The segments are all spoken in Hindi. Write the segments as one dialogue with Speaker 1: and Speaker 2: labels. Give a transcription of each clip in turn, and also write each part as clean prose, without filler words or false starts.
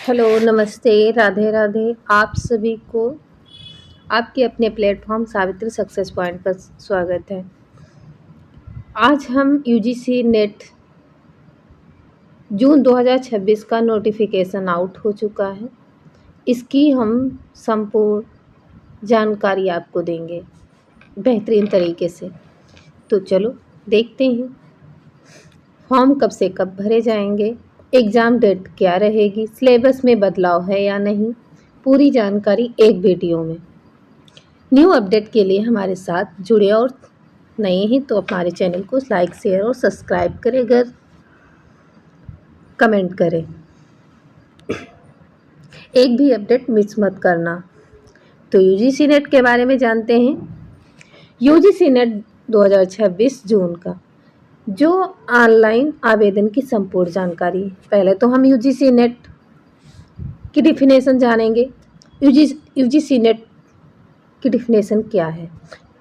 Speaker 1: हेलो, नमस्ते, राधे राधे। आप सभी को आपके अपने प्लेटफॉर्म सावित्री सक्सेस पॉइंट पर स्वागत है। आज हम यूजीसी नेट जून 2026 का नोटिफिकेशन आउट हो चुका है। इसकी हम संपूर्ण जानकारी आपको देंगे बेहतरीन तरीके से। तो चलो देखते हैं फॉर्म कब से कब भरे जाएंगे, एग्ज़ाम डेट क्या रहेगी, सिलेबस में बदलाव है या नहीं, पूरी जानकारी एक वीडियो में। न्यू अपडेट के लिए हमारे साथ जुड़े और नए हैं तो हमारे चैनल को लाइक शेयर और सब्सक्राइब करें, अगर कमेंट करें। एक भी अपडेट मिस मत करना। तो यूजीसी नेट के बारे में जानते हैं। यूजीसी नेट 2026 जून का जो ऑनलाइन आवेदन की संपूर्ण जानकारी। पहले तो हम यूजीसी नेट की डिफिनेशन जानेंगे। यूजीसी नेट की डिफिनेशन क्या है?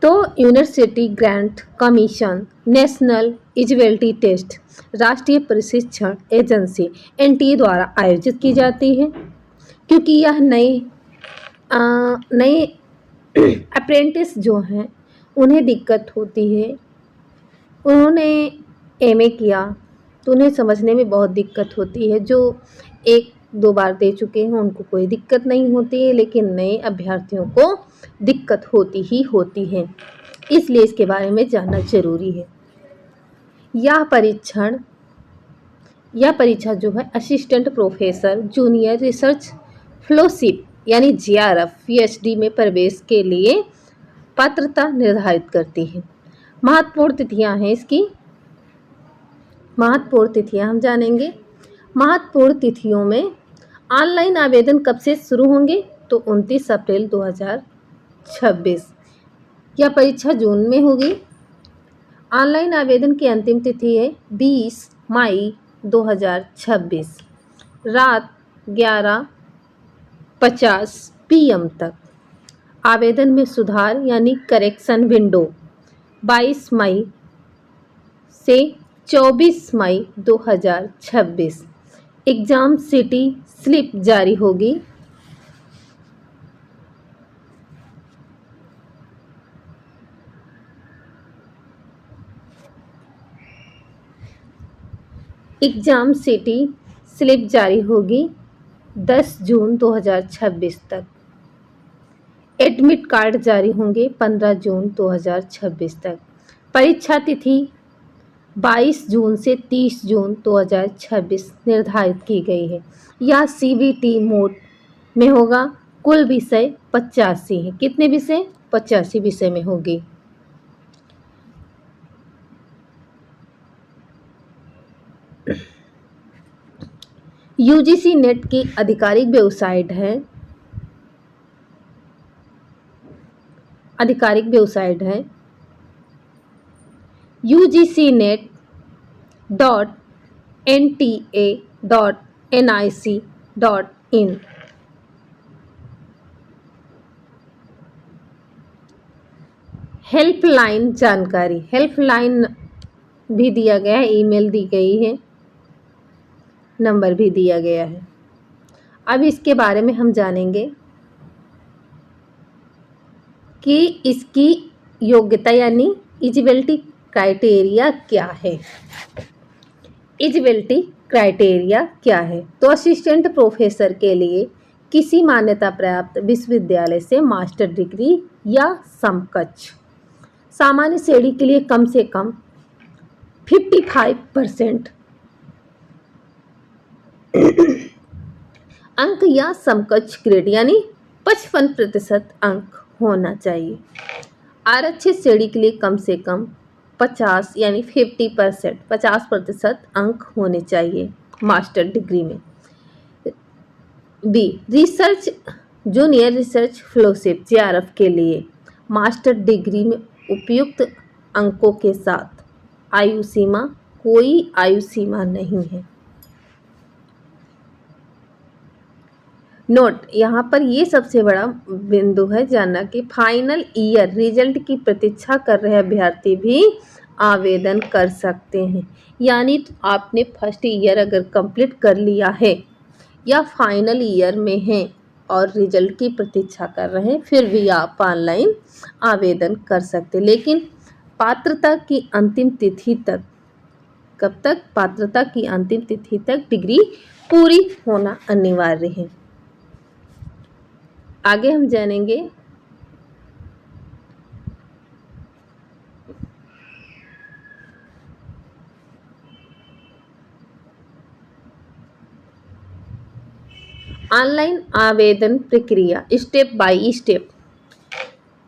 Speaker 1: तो university grant commission national eligibility test राष्ट्रीय प्रशिक्षण एजेंसी एनटीए द्वारा आयोजित की जाती है, क्योंकि यह नए अप्रेंटिस जो हैं उन्हें दिक्कत होती है। उन्होंने एमए किया तो उन्हें समझने में बहुत दिक्कत होती है। जो एक दो बार दे चुके हैं उनको कोई दिक्कत नहीं होती है, लेकिन नए अभ्यर्थियों को दिक्कत होती ही होती है। इसलिए इसके बारे में जानना जरूरी है। यह परीक्षा जो है assistant professor junior research fellowship यानी जेआरएफ पीएचडी में प्रवेश के लिए पात्रता निर्धारित करती है। महत्वपूर्ण तिथियां हैं इसकी। महत्वपूर्ण तिथियां हम जानेंगे। महत्वपूर्ण तिथियों में ऑनलाइन आवेदन कब से शुरू होंगे? तो 29 अप्रैल 2026। यह परीक्षा जून में होगी। ऑनलाइन आवेदन की अंतिम तिथि है 20 मई 2026 रात 11:50 PM तक। आवेदन में सुधार यानी करेक्शन विंडो 22 मई से 24 मई 2026। एग्ज़ाम सिटी स्लिप जारी होगी एग्ज़ाम सिटी स्लिप जारी होगी 10 जून 2026 तक। एडमिट कार्ड जारी होंगे 15 जून 2026 तक। परीक्षा तिथि 22 जून से 30 जून 2026 निर्धारित की गई है। यह सीबीटी मोड में होगा। कुल विषय 85 हैं। कितने विषय? 85 विषय में होगी। यूजीसी नेट की आधिकारिक वेबसाइट है ugcnet.nta.nic.in। हेल्पलाइन जानकारी, हेल्पलाइन भी दिया गया है, ईमेल दी गई है, नंबर भी दिया गया है। अब इसके बारे में हम जानेंगे कि इसकी योग्यता यानी एलिजिबिलिटी क्राइटेरिया क्या है। एलिजिबिलिटी क्राइटेरिया क्या है? तो असिस्टेंट प्रोफेसर के लिए किसी मान्यता प्राप्त विश्वविद्यालय से मास्टर डिग्री या समकक्ष। सामान्य श्रेणी के लिए कम से कम 55% अंक या समकक्ष ग्रेड यानी 55% अंक होना चाहिए। आरक्षित श्रेणी के लिए कम से कम 50 यानी 50% अंक होने चाहिए मास्टर डिग्री में। B research junior research fellowship JRF के लिए मास्टर डिग्री में उपयुक्त अंकों के साथ आयु सीमा, कोई आयु सीमा नहीं है। नोट, यहाँ पर ये सबसे बड़ा बिंदु है जानना कि फाइनल ईयर रिजल्ट की प्रतीक्षा कर रहे अभ्यर्थी भी आवेदन कर सकते हैं। यानी आपने फर्स्ट ईयर अगर कंप्लीट कर लिया है या फाइनल ईयर में हैं और रिजल्ट की प्रतीक्षा कर रहे हैं, फिर भी आप ऑनलाइन आवेदन कर सकते। लेकिन पात्रता की अंतिम तिथि तक, कब तक? पात्रता की अंतिम तिथि तक डिग्री पूरी होना अनिवार्य है। आगे हम जानेंगे ऑनलाइन आवेदन प्रक्रिया step by step.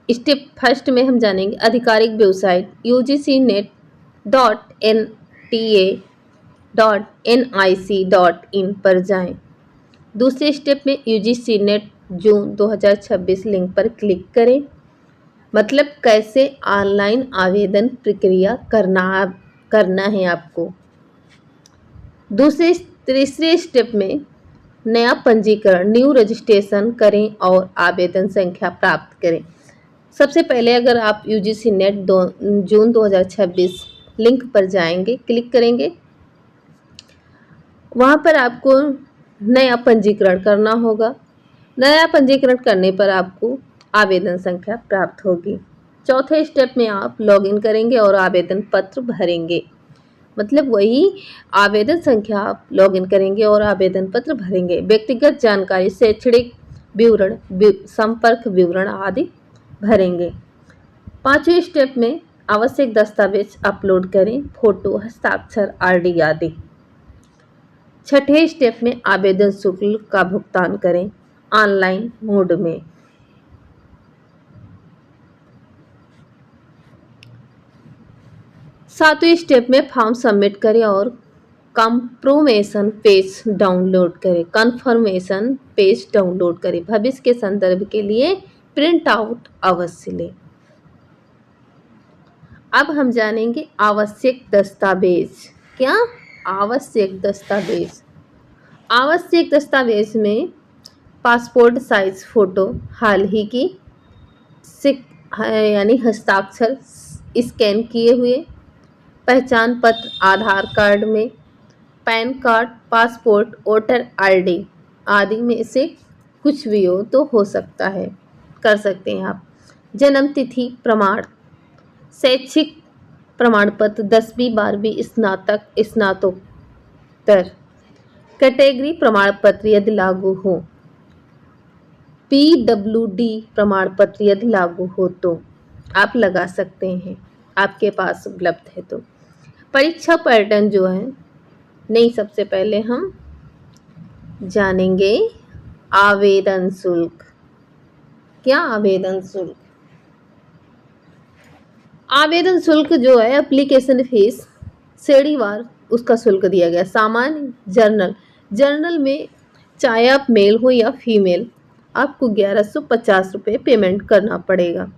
Speaker 1: Step first में हम जानेंगे आधिकारिक वेबसाइट ugcnet.nta.nic.in पर जाएं। दूसरे स्टेप में यूजीसी नेट जून 2026 लिंक पर क्लिक करें। मतलब कैसे ऑनलाइन आवेदन प्रक्रिया करना है आपको। तीसरे स्टेप में नया पंजीकरण न्यू रजिस्ट्रेशन करें और आवेदन संख्या प्राप्त करें। सबसे पहले अगर आप यूजीसी नेट जून 2026 लिंक पर जाएंगे, क्लिक करेंगे, वहाँ पर आपको नया पंजीकरण करना होगा। नया पंजीकरण करने पर आपको आवेदन संख्या प्राप्त होगी। चौथे स्टेप में आप लॉगिन करेंगे और आवेदन पत्र भरेंगे। मतलब वही आवेदन संख्या आप लॉगिन करेंगे और आवेदन पत्र भरेंगे। व्यक्तिगत जानकारी, शैक्षणिक विवरण, संपर्क विवरण आदि भरेंगे। पांचवें स्टेप में आवश्यक दस्तावेज अपलोड करें, फोटो, हस्ताक्षर, आरडी आदि। छठे स्टेप में आवेदन शुल्क का भुगतान करें ऑनलाइन मोड में। सातवें स्टेप में फॉर्म सबमिट करें और कंफर्मेशन पेज डाउनलोड करें। भविष्य के संदर्भ के लिए प्रिंट आउट अवश्य लें। अब हम जानेंगे आवश्यक दस्तावेज। क्या? आवश्यक दस्तावेज। आवश्यक दस्तावेज में पासपोर्ट साइज फोटो, हाल ही की यानी हस्ताक्षर स्कैन किए हुए, पहचान पत्र आधार कार्ड में, pan card, passport, voter ID आदि में से कुछ भी हो तो हो सकता है, कर सकते हैं आप। जन्म तिथि प्रमाण, शैक्षिक प्रमाण पत्र 10वीं 12वीं स्नातकोत्तर, कैटेगरी प्रमाण पत्र यदि लागू हो, PWD प्रमाण पत्र यदि लागू हो तो आप लगा सकते हैं, आपके पास उपलब्ध है तो। परीक्षा पैटर्न जो है नहीं, सबसे पहले हम जानेंगे आवेदन शुल्क। क्या? आवेदन शुल्क। आवेदन शुल्क जो है एप्लीकेशन फीस श्रेणीवार उसका शुल्क दिया गया। सामान्य, जर्नल में चाहे आप मेल हो या फीमेल आपको 1150 रुपये पेमेंट करना पड़ेगा।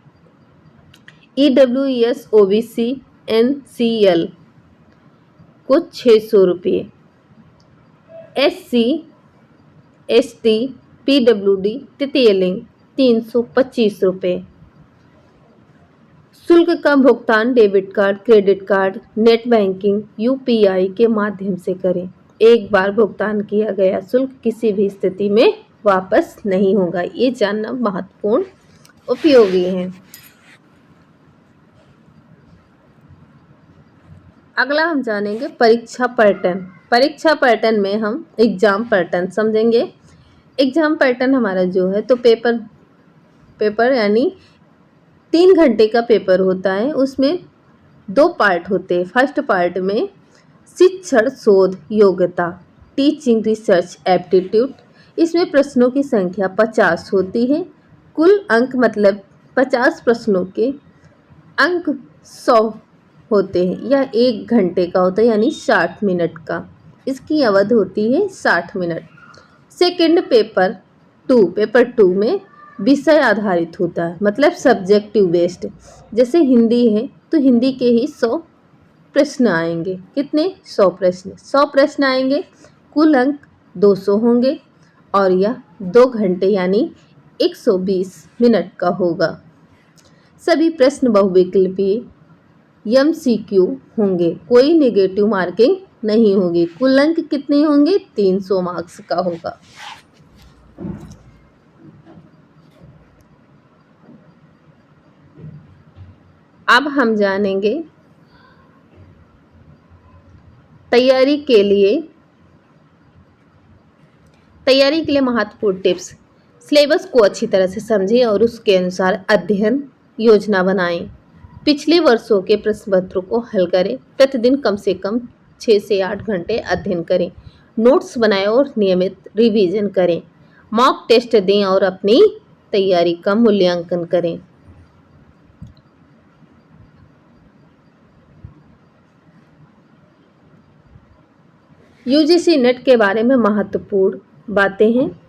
Speaker 1: EWS OBC NCL को 600 रुपये, SC ST PWD तृतीय लिंग 325 रुपये। शुल्क का भुगतान debit card, credit card, net banking, UPI के माध्यम से करें। एक बार भुगतान किया गया शुल्क किसी भी स्थिति में वापस नहीं होगा। ये जानना महत्वपूर्ण उपयोगी है। अगला हम जानेंगे परीक्षा पैटर्न। परीक्षा पैटर्न में हम एग्जाम पैटर्न समझेंगे। एग्जाम पैटर्न हमारा जो है तो पेपर यानी 3 घंटे का पेपर होता है। उसमें 2 पार्ट होते हैं। फर्स्ट पार्ट में शिक्षण शोध योग्यता, टीचिंग रिसर्च एप्टीट्यूड। इसमें प्रश्नों की संख्या 50 होती है। कुल अंक मतलब 50 प्रश्नों के अंक 100 होते हैं। यह 1 घंटे का होता है यानी 60 मिनट का। इसकी अवधि होती है 60 मिनट। सेकंड पेपर 2 में विषय आधारित होता है, मतलब सब्जेक्टिव बेस्ड। जैसे हिंदी है तो हिंदी के ही 100 प्रश्न आएंगे। कितने? 100 प्रश्न। 100 प्रश्न आएंगे, कुल अंक 200 होंगे और यह 2 घंटे यानी 120 मिनट का होगा। सभी प्रश्न बहुविकल्पीय MCQ होंगे, कोई नेगेटिव मार्किंग नहीं होगी। कुल अंक कितने होंगे? 300 मार्क्स का होगा। अब हम जानेंगे तैयारी के लिए महत्वपूर्ण टिप्स। सिलेबस को अच्छी तरह से समझें और उसके अनुसार अध्ययन योजना बनाएं। पिछले वर्षों के प्रश्न पत्रों को हल करें। प्रतिदिन कम से कम 6 से 8 घंटे अध्ययन करें। नोट्स बनाएं और नियमित रिवीजन करें। मॉक टेस्ट दें और अपनी तैयारी का मूल्यांकन करें। यूजीसी नेट के बारे में महत्वपूर्ण बातें हैं।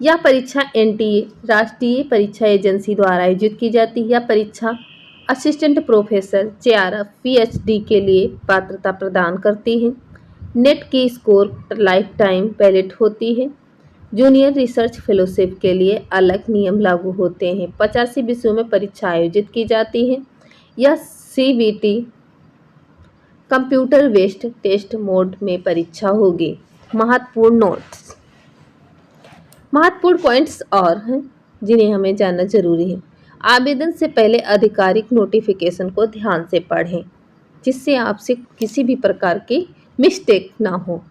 Speaker 1: यह परीक्षा एनटीए राष्ट्रीय परीक्षा एजेंसी द्वारा आयोजित की जाती है। यह परीक्षा असिस्टेंट प्रोफेसर जेआरएफ पीएचडी के लिए पात्रता प्रदान करती है। नेट की स्कोर लाइफ टाइम वैलिड होती है। जूनियर रिसर्च फेलोशिप के लिए अलग नियम लागू होते हैं। 85 विषयों में परीक्षा आयोजित की जाती है। यह CBT computer based test mode में परीक्षा होगी। महत्वपूर्ण नोट्स, महत्वपूर्ण पॉइंट्स और हैं जिन्हें हमें जानना जरूरी है। आवेदन से पहले आधिकारिक नोटिफिकेशन को ध्यान से पढ़ें, जिससे आपसे किसी भी प्रकार की मिस्टेक ना हो।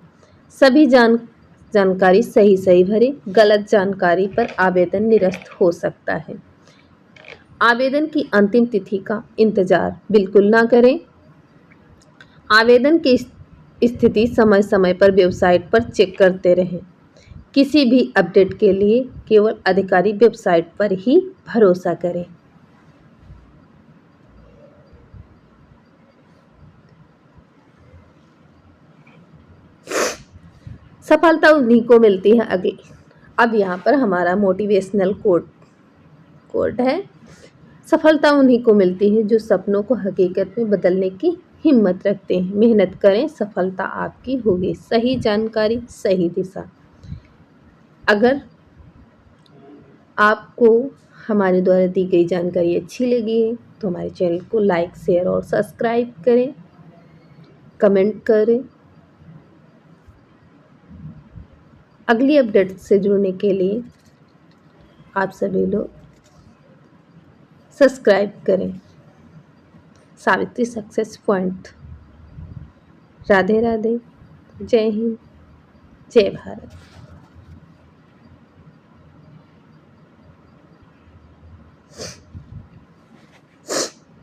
Speaker 1: सभी जानकारी सही भरें। गलत जानकारी पर आवेदन निरस्त हो सकता है। आवेदन की अंतिम तिथि का इंतजार बिल्कुल ना करें। आवेदन की स्थिति समय समय पर वेबसाइट पर चेक करते रहें। किसी भी अपडेट के लिए केवल आधिकारिक वेबसाइट पर ही भरोसा करें। सफलता उन्हीं को मिलती है अगले। अब यहाँ पर हमारा मोटिवेशनल कोड है। सफलता उन्हीं को मिलती है जो सपनों को हकीकत में बदलने की हिम्मत रखते हैं। मेहनत करें, सफलता आपकी होगी। सही जानकारी, सही दिशा। अगर आपको हमारे द्वारा दी गई जानकारी अच्छी लगी है तो हमारे चैनल को लाइक, शेयर और सब्सक्राइब करें, कमेंट करें। अगली अपडेट से जुड़ने के लिए आप सभी लोग सब्सक्राइब करें। Savitri success point. राधे राधे। जय हिंद, जय भारत।